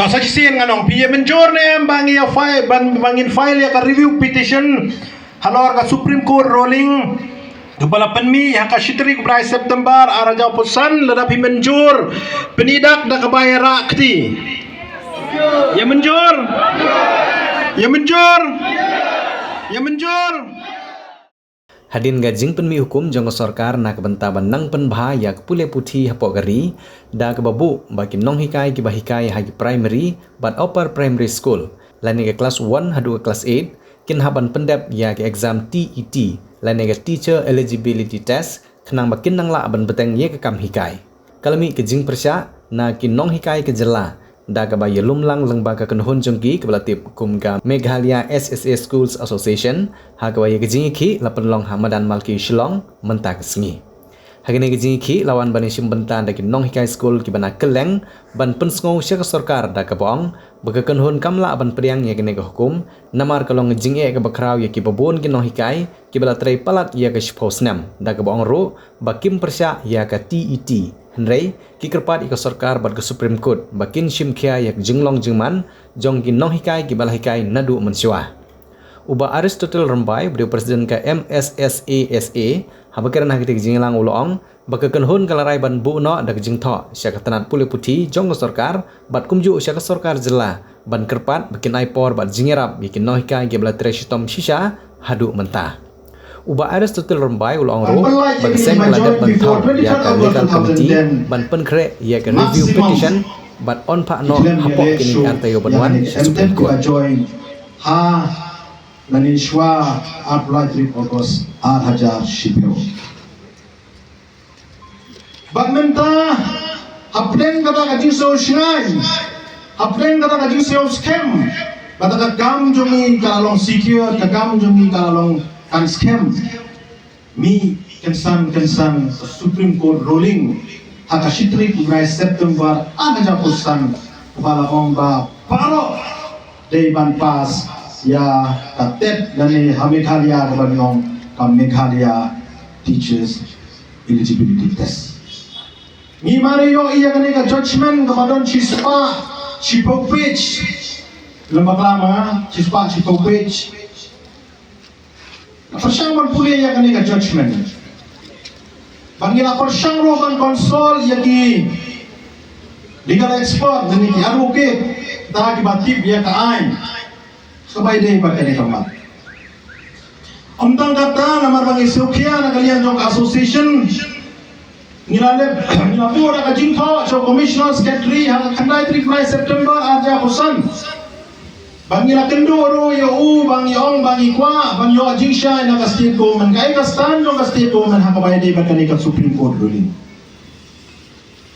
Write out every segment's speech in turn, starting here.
sasaksikan nganong piye menjur ne bangi ya file bangin file ya ka review petition halor ka Supreme Court rolling Kepala Penmi yang kasyitri keberai September araja pusan ladapi menjur penidak da kebayar rakti ya menjur ya menjur ya menjur. Hadin gajing penmi hukum jong sarkar na kebentaban nang penbha yak pule puthi hapok gari da kebabu bagi nong hikai kibahikai hagi primary but upper primary school lani ke kelas 1 hadu ke kelas 8 kin haban pendap ya ke exam TET lani ke teacher eligibility test kenang bakin nang la aban beteng ye ke kam hikai kalami ke jing persya na kin nong hikai ke jela da ke bayi lumlang lembaga kenhun jongki ke belatip hukum ga Meghalaya SSA Schools Association ha ke bayi ke jing ki lapan long Hamadan Malki Shillong mentak sengi hagini ke jing ki lawan bani simbentan da kin nong hikai school ki bana keleng ban pensngau syak sarkar da ke boong bega kenhun kamla ban priang ye kene ke hukum namar kalong jing e ke bakrau ye ki babon kin nong hikai ki bala trai palat ye ke shposnam da ke boong ru bakim persya ya ke TET Henry ki kerpat ika sarkar bat ke Supreme Court bakin shimkhia yak jinglong jingman jong kin nong hikai ki bala hikai nadu mensyua uba Aristotle Rambai beliau presiden ke MSSASA habakiran hakitik jinglang ulong baka kenhun kalarai ban bu no dak jingtho syak tanat pule puthi jong sarkar bat kumju syak sarkar jela ban kerpat bakin aipor bat jingerap bikin nong hikai ki bala treshitom shisha hadu mentah uba Aristotle Rambai ulong ro bagi seng ladat bantau ya ka legal committee ban penkre ya ka review petition but on pak no hapok kini artayo banwan Supreme Court ha nanishwa apply 3 August 2000 shipiro bagmenta haplen kata ka jiso shingai haplen kata ka jiso scam kata ka gam jongi kalong secure ka gam jongi kalong kan scam mi kensan Supreme Court ruling haka shitri kurai September aga pusan kepala omba paro day ban pas ya katet dari Meghalaya kebanong ka Meghalaya teachers eligibility test ni Mario iya kani ka judgment kepadon Chipopich lembak lama Chipopich persyang berpulih yang kena judgment. Bangila persyang roban konsol yaki legal expert dan iki advocate dah dibatip ya kain. Sebaik deh pakai kamat. Omtang kata nama bang Isokia na kalian jong association nilapur ka jingtho so commissioner secretary hang kandai 3 September aja Husan. Bangila kendo ro yo bangi ong bangi kwa bang yo jingsha na ka state government kai ka stand no ka state government ha ka bayade ba kani ka Supreme Court ruling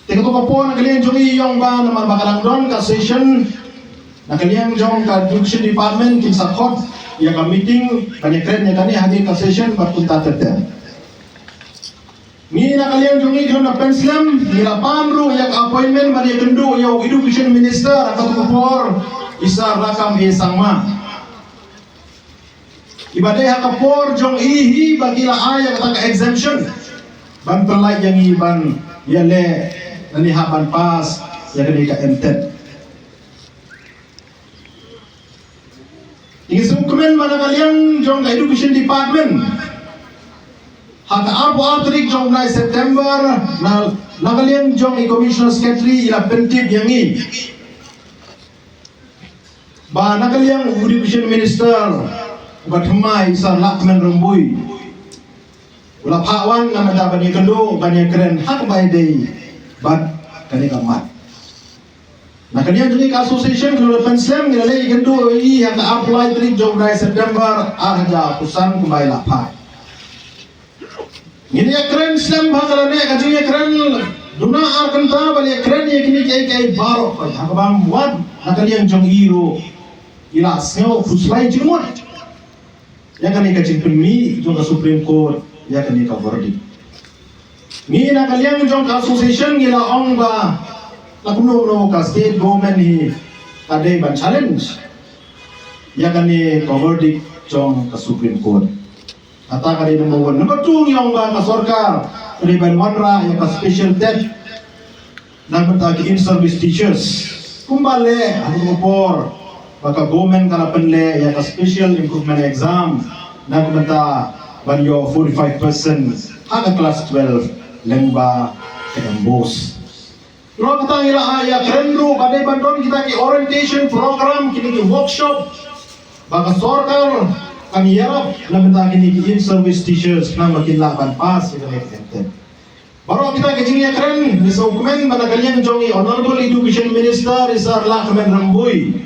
teka to po na kalian jongi yong ba na marbakalang don ka session na kalian jong ka education department kin sa court ya ka meeting kani kren ya kani hadir ka session ba punta tete ni na kalian jongi jong na penslam ni la pamro ya ka appointment ba ya kendo yo education minister ka to isa rakam isangma ibadai hakapor jong ihi bagila aya kata exemption ban pelai yang iban yale nani haban pas ya kene ka MTED ini dokumen mana kalian jong ka education department haka arpo atrik jong na September na kalian jong commissioner secretary ila pentip yang ini ba nakaliang education minister ugatmai sa lakman rumbui wala pawan nga madaban ni kendo bani kren hak bay day bad kani kamat nakaliang juni ka association kendo pensem ngalay kendo i hak apply 3 job na September arja pusan kumay lapa ngini kren slam bhagalane kajuni kren duna arkanta bali kren yakini kay baro hak bang wad nakaliang jong iro ila seo fuslai jimut yang kani ka jingpimi jong ka Supreme Court ya kani ka verdict ni na kalian jong ka association ila ong ba lakuno no ka state government ni ade ban challenge ya kani ka verdict jong ka Supreme Court ata kani number 1 number 2 yung ba ka sarkar kani ban wanra ya ka special debt nang betagi in service teachers kumbale ang upor baka government kana penle ya ka special improvement exam na kumanta banyo 45% hanggang class 12 lengba kembos. Lo kita ila ya trendru badai bandon kita ki orientation program kini ki workshop baka sorkar kan yarap na benta kini ki in service teachers na makin laban pas ila ekte. Baru kita kecilnya keren, di dokumen pada kalian jongi Honorable Education Minister Isar Lakmen Rambui.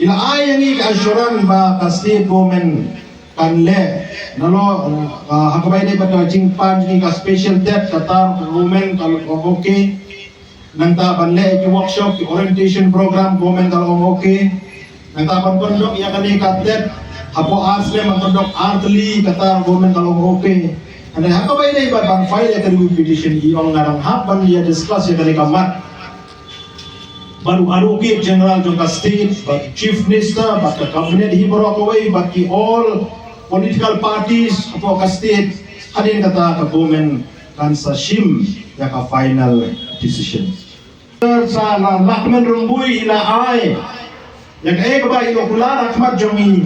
Ila ay yang asuran ba ka state government kanle nalo hakabay day pada jingpan ni ka special debt kata government kalau okay nang taban le ki workshop ki orientation program government kalau okay nang taban pondok ya kani ka debt hapo asle mantondok artli kata government kalau okay. Ada hakabay day ba ban file ya kari petition iong ngarang hapan dia discuss ya kani kamat baru aruki general jongka state bagi chief minister bagi cabinet hibro away bagi all political parties apa ka state hadin kata ka government kan sa shim ya ka final decision sa Lakmen Rambui ila ay yang ba ilo kula Ahmad jongi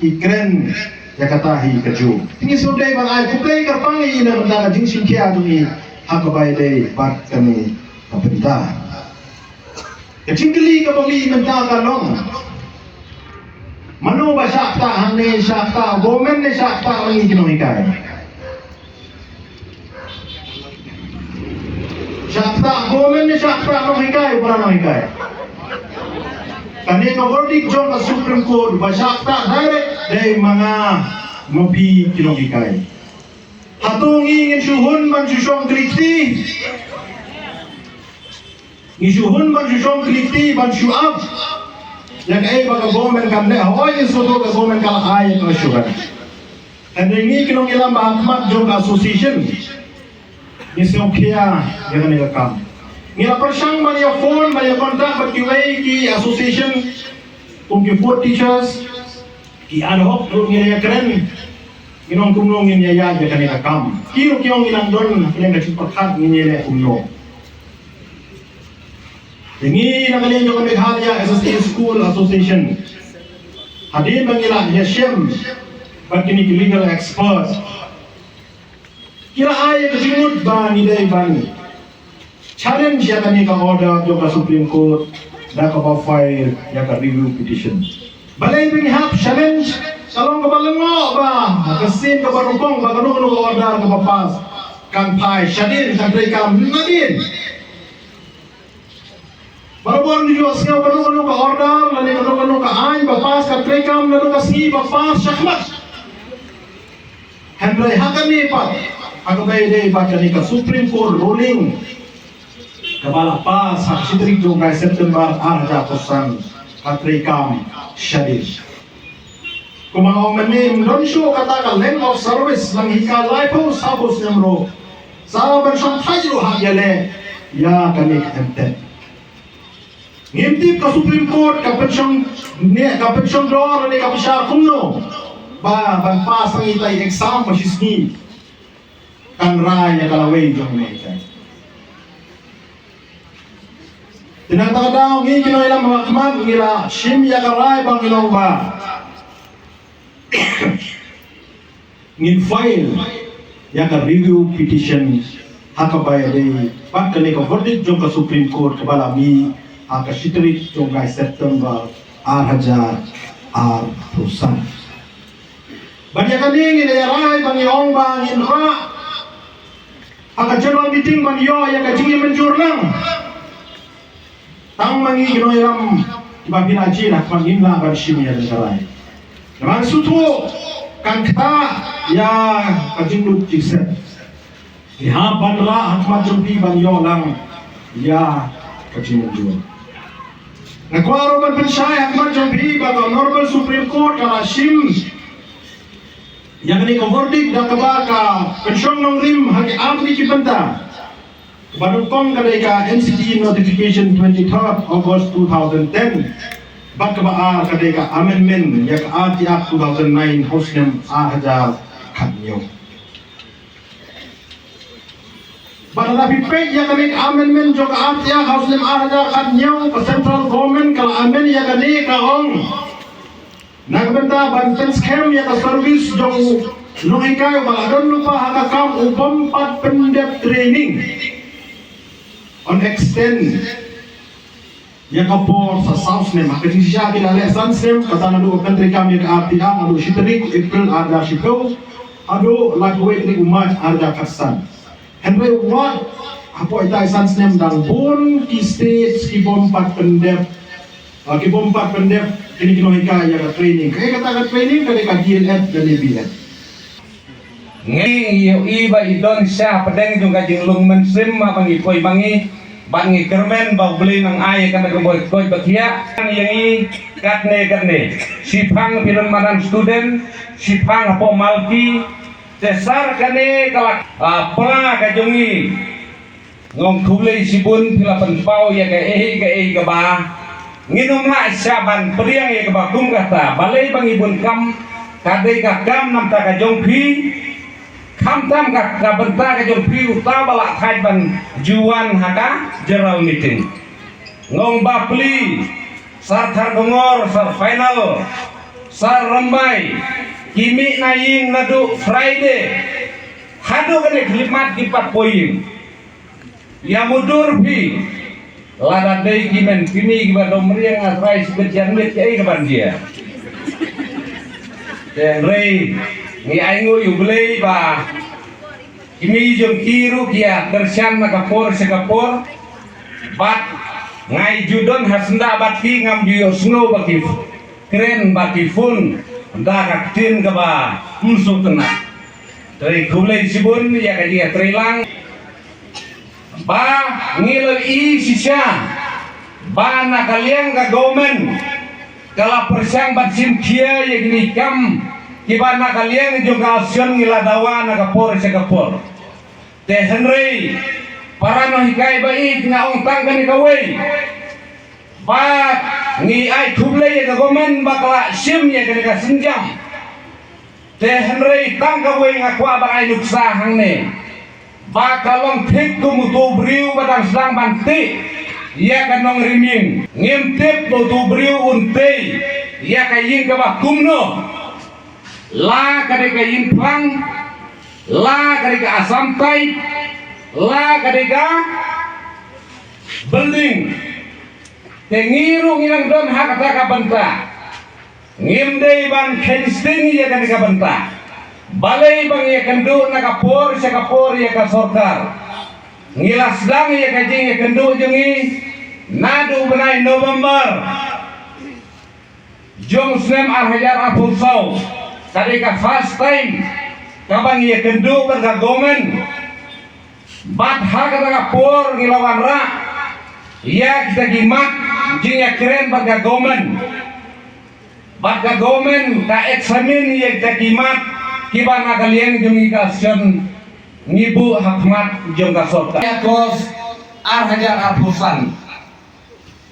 ikren ya kata hi kaju tinggi sudai bang ay kuplay karpangi ina benda jing singkia jongi hakabay day bat kami kapenta kecingkeli ka bali menta kalong mano ba sakta hangni sakta government ni sakta mangi kinohikai sakta government ni sakta nohikai para nohikai kani ka verdict jong ka Supreme Court ba sakta direct day mga mapi kinohikai hatong ingin suhun man susong kriti ngisuhun man susong kriti man suap yang baka government kan le hoy soto ka government kala ay ka sugar and ini kinong ilang Ahmad jong association ni sokya yang ni kam nila persang man ya phone man ya contact but ki association kung ki for teachers ki ad hoc nila ya kren kinong kumnong ni ya ya kanila kam kiro kiyong ilang don yang nagsipakat ni nila kumno ini nakalian yung Meghalaya SSA School Association. Hadin bangila Yashem bagini legal expert. Kira ay kajimut ba ni day bani. Challenge ya kani ka order yung ka Supreme Court na ka file ya ka review petition. Balay bing hap challenge salong ka balango ba kasin ka barupong ba kanu ka order ka papas kan pai shadin kan kam nadin. Baru-baru ni juga sekarang baru ka order, lalu ka ain, bapas ka trekam, lalu ka si bapas syahmat. Hendrai hakan ni pat, aku bay day pat ni ka Supreme Court ruling. Kabala pas hak sidrik jong kay September arja kosan ka trekam syadid. Kumang menim don show kata ka length of service lang hika lipo sabos namro. Sa bersang tayo hagyale ya kami ente. Ngintip ka Supreme Court ka pensyon door ni ka pisar kumno ba ban pas ang itay exam masisni kan raya kalaway jong ni itay tinataka daw ngi kino ilang mga kamag ngila shim ya karay bang ilong ba ngin file ya ka review petition hakabay day pat kani ka verdict jong ka Supreme Court kabala mi akasitrit jong kay September 2000 Banyak kaning inayaray bangyong bangin ra aka general meeting banyo ya kajing menjur lang tang mangi ginoyam ibabin aji nak mangin la ban shimya daray naman sutu kan kata ya kajing lut jikset liha banra akmat jumpi banyo lang ya kajing menjur Nakwaro man pensay akman jombi baga Honorable Supreme Court kala shim yang ni ka verdict da kabaka pensyong nong rim hagi amni kibanta banukong kadai ka NCT notification 23rd August 2010 bakaba kadai ka amendment yak RT Act 2009 Hosnem Ahajar Kanyo Bada pipek ya kami amendment jo ka atia House lim arda kan nyau ka central government kala amen ya kani ka ong. Nagbenta banten scam ya ka service jong logika baladon lupa hakakam upam pat pendep training on extend ya kapor sa south nem akan siya kila lesson sem kata nadu country kami ka atia adu shitrik April arda shipau adu lagwe ni umat arda kasan Henry Watt apa itu sans nem dan bon ki stage ki bompat pendep kini kinomika ya ka training kaya kata ka training kaya ka DLF dan DBF ngi iba idon siya pedeng jung kajing lung mensim bangi koi bangi bangi kermen bau beli nang ay kan boy koi bakia yang katne sipang piran manan student sipang apa malki Cesar kane kalak pela kajongi ngong kublai sibun pila penpau ya ka ka ba nginum na syaban priang ya ka ba kum kata balai bang ibun kam kadai ka kam nam ta ka jongpi kam tam ka benta ka jongpi uta balak thai ban juan haka general meeting ngong bapli sar thar gongor sar final sar rambai kimi naying nadu Friday hadu kene klimat kipat poing ya mudur pi lada dei kimen kini kiba domri yang asrai sebejan mit kai kaban dia den rei ni aingu yublei ba kimi jom kiru kia tersian nakapor sekapor bat ngai judon hasnda bati ngam juyo snow baki keren baki fun dah kaktin ke ba musuh tenang dari kulai sibun ya kaji trilang ba ngilo i sisa ba nakaliang ka gomen kala persiang bat sim kia ya gini kam kiba nakaliang juga asion ngila dawa nakapor sekapor te Henry para no hikai ba i ngaong tangkan ikawai ba ngi ai kublai ka gomen bakla sim ya ka senjam te Henry tangka we ngakwa ba ai nuksa hangne ba kalong thik tu mutu briu badang sedang banti ya ka nong riming ngimtip tu briu unte ya ka yin ka ba kumno la ka de ka yin pang la ka de ka asam tai la ka de ka building tengiru ngilang don hak kata benta ngimdei ban kensting ya kan ka benta balai bang ya kendu nakapor sekapor ya ka sorkar ngilas dang ya kajing ya kendu jengi nadu benai November jong snem arhajar apulsau tadi ka first time kabang ya kendu ka gomen bat hak kata por ngilawan ra ya kita gimat jinya keren baga gomen ka eksamin ya kita gimat kiba nakaliang jungi kasion ngibu hakmat jong kasota ya kos arhajar apusan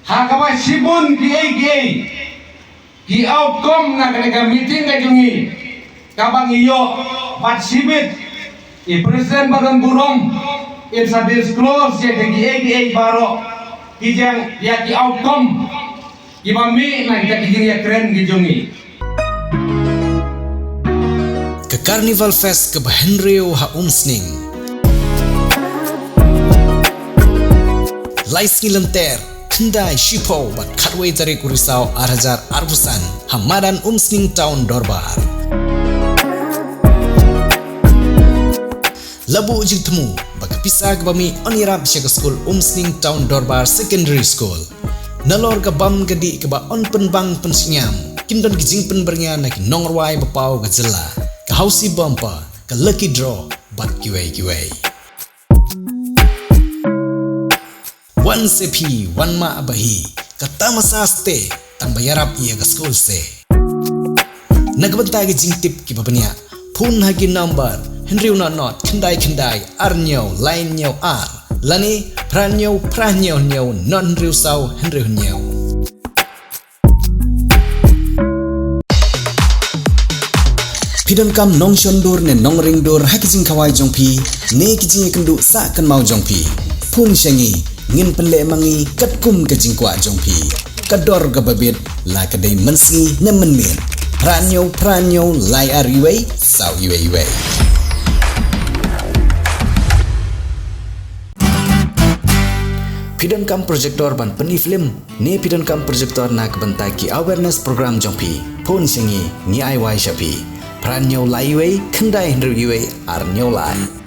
hakaba sibun ki outcome nakalika meeting ka jungi kabang iyo bat sibit i presiden badan burung it's a disclose ya ki baro kijang ya ki outcome ibami na kita ya keren gijungi ke Carnival Fest ke Henryo ha umsning Laisni lenter kendai shipo bat katway dari kurisau arhajar arbusan hamadan umsning town dorbar labu ujig temu baka pisah ke bami onirap siya ke school umsning town dorbar secondary school nalor ke bam gedi ke ba on penbang pensinyam kindon kijing penbernya na kinongrawai bapau ke jela ke hausi bumper ke lucky draw bat kiwai one sepi one ma abahi kata masaste tang bayarap iya ke school se nagbanta ke jingtip ki babanya phone hagi number Henry not kendai arnyau lain nyau ar lani pranyau nyau non riusau Henry nyau Pidon kam nong shondur ne nong ringdur hakijing kawai jongpi ne kijing kendu sa kan mau jongpi pun shengi ngin penle mangi katkum kajing kwa jongpi kador gababit la kadai mensi ne menmin pranyo lai ariwei sau iwei Pidon kam projector ban peni film ne pidon kam projector nak bentai ki awareness program jongpi pun shengi ni ai wai shapi pranyo lai iwei kendai hendru iwei ar nyolai